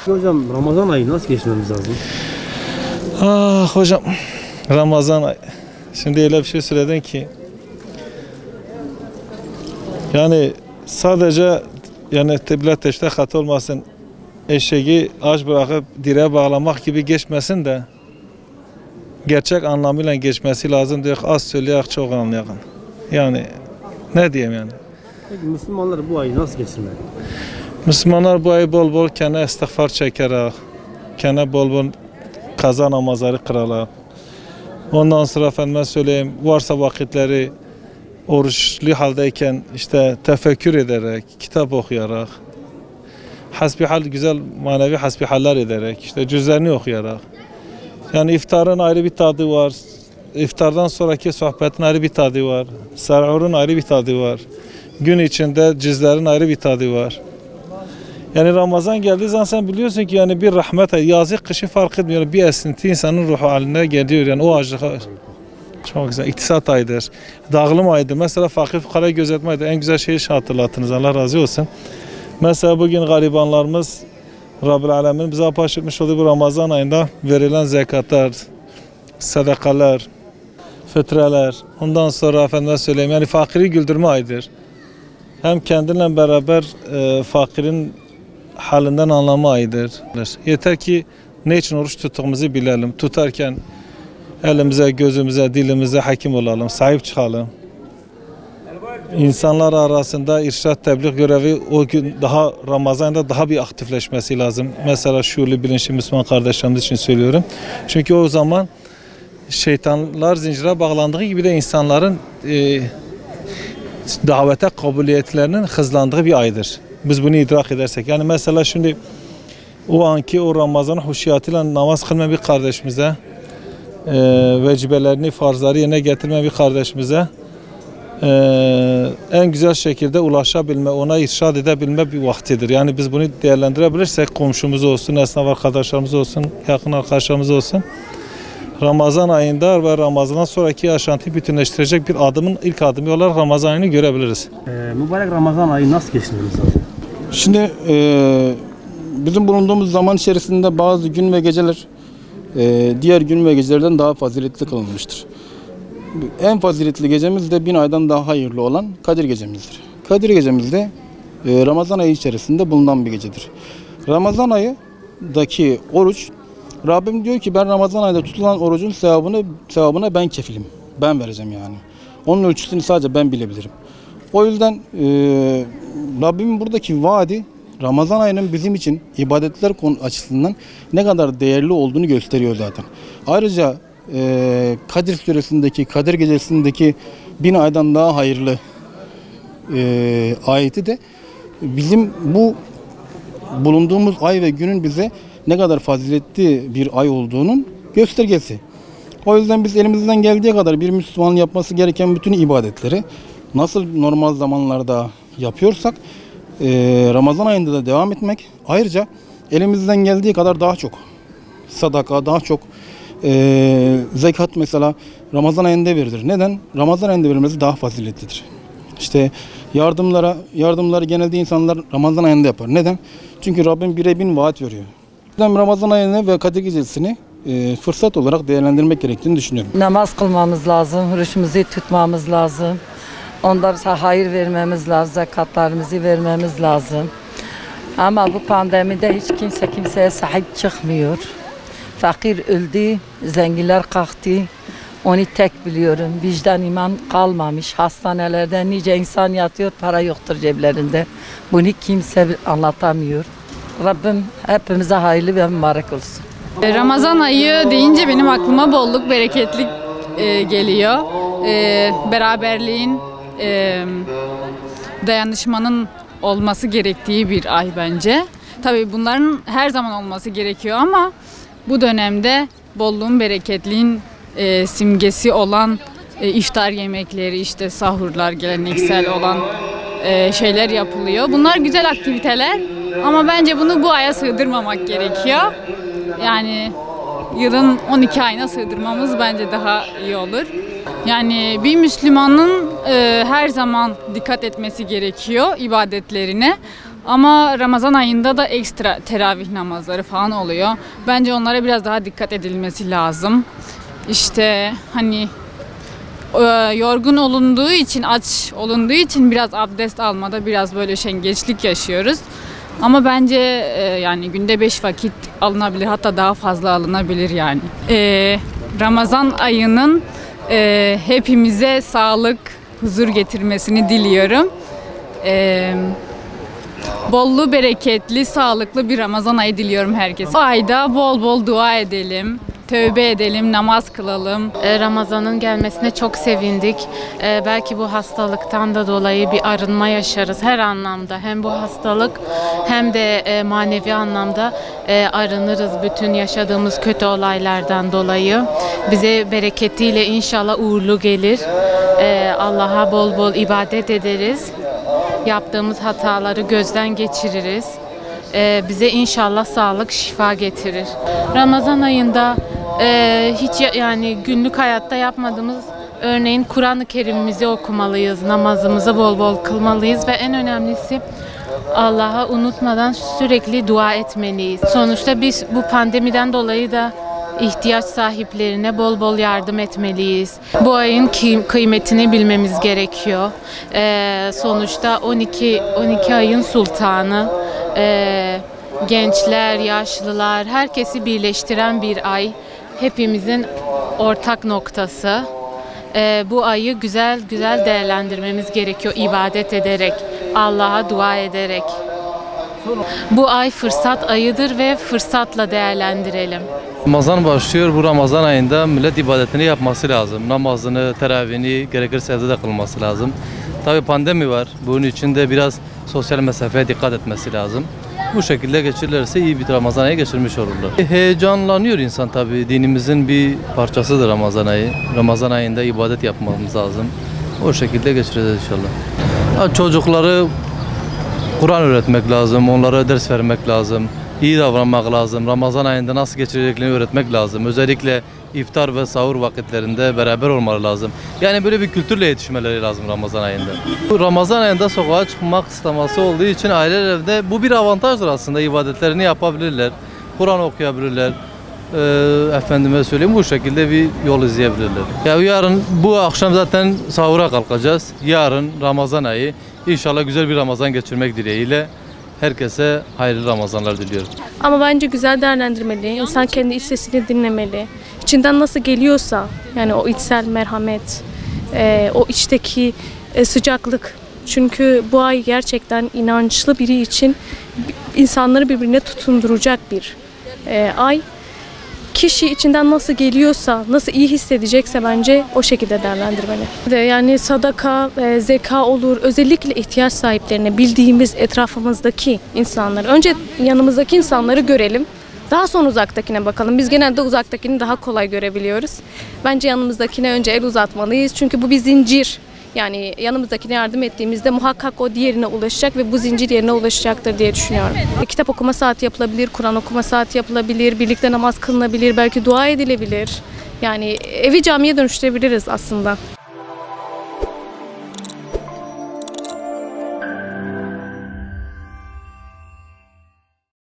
Hocam Ramazan ayı nasıl geçirmemiz lazım? Ah hocam, Ramazan ayı. Şimdi öyle bir şey söyledin ki yani sadece yani teblet teşte hata olmasın, eşeği aç bırakıp direğe bağlamak gibi geçmesin de gerçek anlamıyla geçmesi lazım diye az söyleyerek çok anlayalım. Yani ne diyeyim yani. Peki Müslümanlar bu ayı nasıl geçirmeli? Müslümanlar bu ayı bol bol kendine istiğfar çekerek, kendine bol bol kaza namazları kırarak, ondan sonra efendime söyleyeyim varsa vakitleri oruçlu haldeyken işte tefekkür ederek, kitap okuyarak, hasbihal güzel manevi hasbihaller ederek, işte cüzlerini okuyarak. Yani iftarın ayrı bir tadı var, iftardan sonraki sohbetin ayrı bir tadı var, serhurun ayrı bir tadı var, gün içinde cüzlerin ayrı bir tadı var. Yani Ramazan geldiği zaman sen biliyorsun ki yani bir rahmet ayı, yazı kışı fark etmiyor. Bir esinti insanın ruhu haline geliyor yani o acılığa. Çok güzel. İktisat ayıdır. Dağılım ayıdır. Mesela fakir fukara gözetme ayıdır. En güzel şeyi hatırlattınız. Allah razı olsun. Mesela bugün garibanlarımız Rabbül Alemin bize apaşıtmış olduğu bu Ramazan ayında verilen zekatlar, sadakalar, fıtralar, ondan sonra efendime söyleyeyim yani fakiri güldürme ayıdır. Hem kendinle beraber fakirin halinden anlama ayıdır. Yeter ki ne için oruç tuttuğumuzu bilelim. Tutarken elimize, gözümüze, dilimize hakim olalım, sahip çıkalım. İnsanlar arasında irşad tebliğ görevi o gün daha Ramazan'da daha bir aktifleşmesi lazım. Mesela şuurlu bilinçli Müslüman kardeşlerimiz için söylüyorum. Çünkü o zaman şeytanlar zincire bağlandığı gibi de insanların davete kabiliyetlerinin hızlandığı bir aydır. Biz bunu idrak edersek. Yani mesela şimdi o anki o Ramazan huşiyatıyla namaz kılmayan bir kardeşimize vecibelerini, farzları yerine getirmeyen bir kardeşimize en güzel şekilde ulaşabilme, ona irşad edebilme bir vaktidir. Yani biz bunu değerlendirebilirsek komşumuz olsun, esnaf arkadaşlarımız olsun, yakın arkadaşlarımız olsun. Ramazan ayında ve Ramazan'dan sonraki yaşantıyı bütünleştirecek bir ilk adımı olarak Ramazan ayını görebiliriz. Mübarek Ramazan ayı nasıl geçirmemiz lazım? Şimdi bizim bulunduğumuz zaman içerisinde bazı gün ve geceler diğer gün ve gecelerden daha faziletli kılınmıştır. En faziletli gecemiz de 1000 aydan daha hayırlı olan Kadir gecemizdir. Kadir gecemiz de Ramazan ayı içerisinde bulunan bir gecedir. Ramazan ayındaki oruç, Rabbim diyor ki ben Ramazan ayında tutulan orucun sevabına ben kefilim. Ben vereceğim yani. Onun ölçüsünü sadece ben bilebilirim. O yüzden Rabbimin buradaki vaadi Ramazan ayının bizim için ibadetler açısından ne kadar değerli olduğunu gösteriyor zaten. Ayrıca Kadir suresindeki, Kadir gecesindeki 1000 aydan daha hayırlı ayeti de bizim bu bulunduğumuz ay ve günün bize ne kadar faziletli bir ay olduğunun göstergesi. O yüzden biz elimizden geldiği kadar bir Müslümanın yapması gereken bütün ibadetleri nasıl normal zamanlarda yapıyorsak Ramazan ayında da devam etmek. Ayrıca elimizden geldiği kadar daha çok sadaka, daha çok zekat mesela Ramazan ayında verilir. Neden? Ramazan ayında verilmesi daha faziletlidir. İşte yardımları genelde insanlar Ramazan ayında yapar. Neden? Çünkü Rabbim 1'e 1000 vaat veriyor. Ramazan ayını ve Kadir gecesini fırsat olarak değerlendirmek gerektiğini düşünüyorum. Namaz kılmamız lazım, oruçumuzu tutmamız lazım. Ondan sonra hayır vermemiz lazım, zekatlarımızı vermemiz lazım. Ama bu pandemide hiç kimse kimseye sahip çıkmıyor. Fakir öldü, zenginler kalktı. Onu tek biliyorum. Vicdan iman kalmamış. Hastanelerde nice insan yatıyor, para yoktur ceplerinde. Bunu kimse anlatamıyor. Rabbim hepimize hayırlı ve mübarek olsun. Ramazan ayı deyince benim aklıma bolluk, bereketlik geliyor. Beraberliğin, dayanışmanın olması gerektiği bir ay bence. Tabii bunların her zaman olması gerekiyor ama bu dönemde bolluğun, bereketliğin simgesi olan iftar yemekleri, işte sahurlar, geleneksel olan şeyler yapılıyor. Bunlar güzel aktiviteler ama bence bunu bu aya sığdırmamak gerekiyor. Yani yılın 12 ayına sığdırmamız bence daha iyi olur. Yani bir Müslümanın her zaman dikkat etmesi gerekiyor ibadetlerine. Ama Ramazan ayında da ekstra teravih namazları falan oluyor. Bence onlara biraz daha dikkat edilmesi lazım. İşte hani yorgun olunduğu için, aç olunduğu için biraz abdest almada biraz böyle üşengeçlik yaşıyoruz. Ama bence yani günde 5 vakit alınabilir, hatta daha fazla alınabilir yani. Ramazan ayının hepimize sağlık, huzur getirmesini diliyorum. Bollu, bereketli, sağlıklı bir Ramazan ayı diliyorum herkese. Bu ayda bol bol dua edelim, tövbe edelim, namaz kılalım. Ramazan'ın gelmesine çok sevindik. Belki bu hastalıktan da dolayı bir arınma yaşarız her anlamda. Hem bu hastalık hem de manevi anlamda arınırız bütün yaşadığımız kötü olaylardan dolayı. Bize bereketiyle inşallah uğurlu gelir. Allah'a bol bol ibadet ederiz. Yaptığımız hataları gözden geçiririz. Bize inşallah sağlık, şifa getirir. Ramazan ayında hiç yani günlük hayatta yapmadığımız örneğin Kur'an-ı Kerim'imizi okumalıyız, namazımızı bol bol kılmalıyız ve en önemlisi Allah'a unutmadan sürekli dua etmeliyiz. Sonuçta biz bu pandemiden dolayı da ihtiyaç sahiplerine bol bol yardım etmeliyiz. Bu ayın kıymetini bilmemiz gerekiyor. Sonuçta 12 ayın sultanı, gençler, yaşlılar, herkesi birleştiren bir ay. Hepimizin ortak noktası. Bu ayı güzel güzel değerlendirmemiz gerekiyor ibadet ederek, Allah'a dua ederek. Bu ay fırsat ayıdır ve fırsatla değerlendirelim. Ramazan başlıyor. Bu Ramazan ayında millet ibadetini yapması lazım. Namazını, teravihini gerekirse evde de kılması lazım. Tabii pandemi var. Bunun için de biraz sosyal mesafeye dikkat etmesi lazım. Bu şekilde geçirirlerse iyi bir Ramazan ayı geçirmiş olurlar. Heyecanlanıyor insan tabii. Dinimizin bir parçasıdır Ramazan ayı. Ramazan ayında ibadet yapmamız lazım. O şekilde geçireceğiz inşallah. Çocukları Kur'an öğretmek lazım, onlara ders vermek lazım, iyi davranmak lazım. Ramazan ayında nasıl geçireceklerini öğretmek lazım. Özellikle iftar ve sahur vakitlerinde beraber olmaları lazım. Yani böyle bir kültürle yetişmeleri lazım Ramazan ayında. Bu Ramazan ayında sokağa çıkmak isteması olduğu için aileler evde bu bir avantajdır aslında. İbadetlerini yapabilirler, Kur'an okuyabilirler. Efendime söyleyeyim bu şekilde bir yol izleyebilirler. Ya yarın bu akşam zaten sahura kalkacağız. Yarın Ramazan ayı. İnşallah güzel bir Ramazan geçirmek dileğiyle herkese hayırlı Ramazanlar diliyorum. Ama bence güzel değerlendirmeli. İnsan kendi iç sesini dinlemeli. İçinden nasıl geliyorsa yani o içsel merhamet, o içteki sıcaklık. Çünkü bu ay gerçekten inançlı biri için insanları birbirine tutunduracak bir ay. Kişi içinden nasıl geliyorsa, nasıl iyi hissedecekse bence o şekilde değerlendirmeli. Yani sadaka, zeka olur. Özellikle ihtiyaç sahiplerine, bildiğimiz etrafımızdaki insanları. Önce yanımızdaki insanları görelim. Daha sonra uzaktakine bakalım. Biz genelde uzaktakini daha kolay görebiliyoruz. Bence yanımızdakine önce el uzatmalıyız. Çünkü bu bir zincir. Yani yanımızdakine yardım ettiğimizde muhakkak o diğerine ulaşacak ve bu zincir yerine ulaşacaktır diye düşünüyorum. Kitap okuma saati yapılabilir, Kur'an okuma saati yapılabilir, birlikte namaz kılınabilir, belki dua edilebilir. Yani evi camiye dönüştürebiliriz aslında.